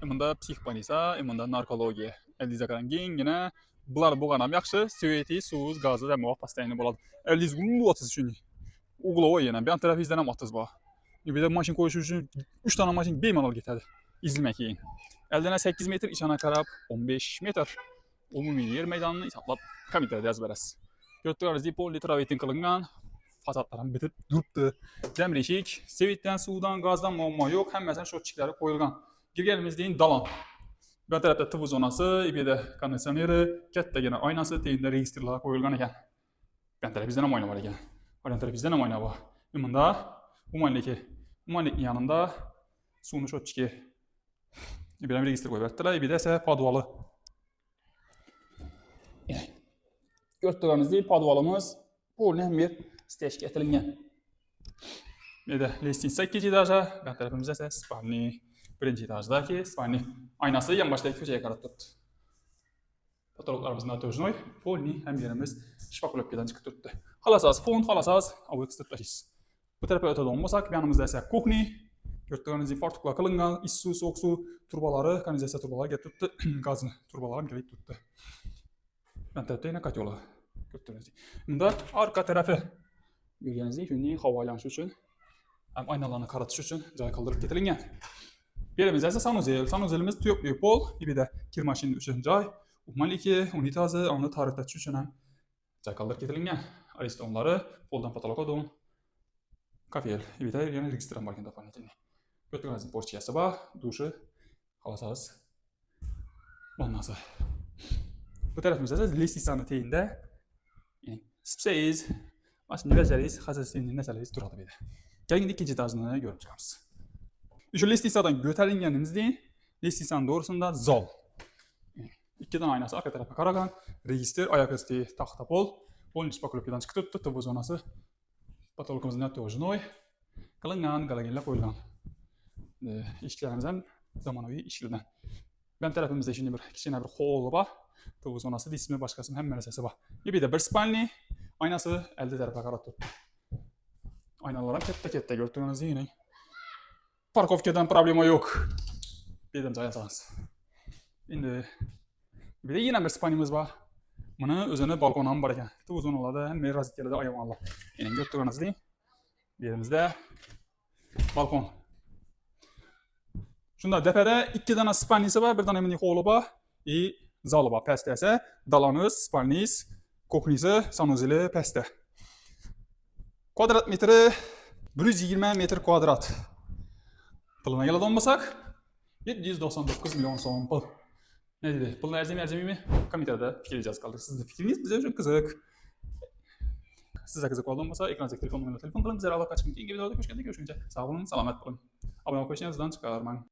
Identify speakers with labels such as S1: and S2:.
S1: Bunda psixpolisa, bunda narkologiya. Eldiz qaran gengina bular bo'lganam yaxshi, sveti, suz, gazi da muvaffaq pastayni bo'ladi. Eldiz gulu otuz shuni. Uğulova yana. Bir tarafizden hem atız var. Bir de maşın koyuşu için 3 tane maşın bemalol getirdi. İzlemek yiyin. Eldene 8 metre içana karab 15 metre. Umumi yer meydanını hesaplap komitede ezberes. Gördüğünüz gibi pol litravetin kılıngan. Fasatlarım bitip duruptu. Demreşik, sevitten, sudan, gazdan muamma yok. Hem mesela şotçikleri koyulgan. Girgelimiz deyin dalan. Bir tarafta tıvı zonası, bir de kondisyoneri, kette gene aynası, teyinde registrler koyulgan eken. Bir tarafizden hem oyna var eken. Oriental bizden hem oyna var. Bunda umanlik yanında sunu şotçiki. Bir register koyuverdiler. Bir de ise padvalı. Gördüğünüz gibi padvalımız bu ne bir steşk etilingen. Bir de listin 8 etaja, ben tarafımızda ise spalni. Birinci etajdaki spalni. Aynası yan baştaki köşeye karat tuttu. Fotoğraflarımızın adı özünü polni hem yerimiz şpakulöpkeden çıkıp tuttu. Halasaz fon, halasaz avuk ısıtlaşız. Bu tarafa ötede olmasak, yanımızda ise kuhni. Gördüğünüz gibi fartukla kılıngan, issu, soğuk su turbaları, kanalizasyon turbaları getirip tuttu. Gazını turbalarım gelip tuttu. Ben tarafta yine kat yolu. Gördüğünüz gibi. Bunda arka tarafı. Gördüğünüz gibi şimdi havalanış için, hem aynalarını karatış için cay kaldırıp getirilgen. Yerimizde ise sanuzel. Sanuzelimiz tüyop büyük bol. Bir de kirmaşinin üçün cay. Umaliki, unitazı, onu tarihte için hem cay kaldırıp getirilgen. Aristonları, poldan patologa doğun. Kafel, bir de yani registran bakında falan etini. Gördüğünüz gibi porçiyası var, duşu, halasaz, vannası. Bu tarafımızda ise listisanı teyinde, yani spseyiz, aslında vezeriz, hazırsızlığının neseliyiz duradı bir de. Gelin ikinci etajını görüp çıkarız. Şu listisadan göteringenimiz deyin, listisanın doğrusunda zal. İki tane aynası arka tarafa karagan, register, ayak üstü tahta pol, polun iç bakulöpkeden çıkıp tuttu, tıvı zonası. Patologumuzun yaptığı ojunoy, kılıngan, galagenle koyulgan. İşçilerimizden zamanıvi işçilerden. Ben tarafımızda şimdi bir kişinin bir hol var. Tıvı zonası, dismi başkasının hem meresesi var. Bir de bir spalni, aynası elde tarafa karat tuttu. Aynalarım kette gördüğünüz yine. Parkovkadan problemi yok. Birden cayasanız. Şimdi bir de yine bir spalnimiz var. Bunu özünü balkondan var eken. Tıvı zonalarda hem razitiyelde ayamanlar. Yine gördüğünüz değil. Yerimizde balkon. Şunda depede 2 tane spalnisi var, bir tane mini holu var. Zalı var, pəstə ise dalanız, spalniz, koknisi, sanuzeli pəstə. Kvadrat metri 120 metr kvadrat. Pılına geldi olmasak 799 milyon son pıl. Ne dedi? Pılına erzemi mi? Komitede fikirleyeceğiz kaldık. Sizin de fikriniz bize çok kızık. Size kızık olmasa ekrandaki telefon kılın. Bize Allah kaçın. İyi gibi de hoş geldiniz. Görüşünce. Sağ olun, selamet olun. Abone olmayı çıkarmayın.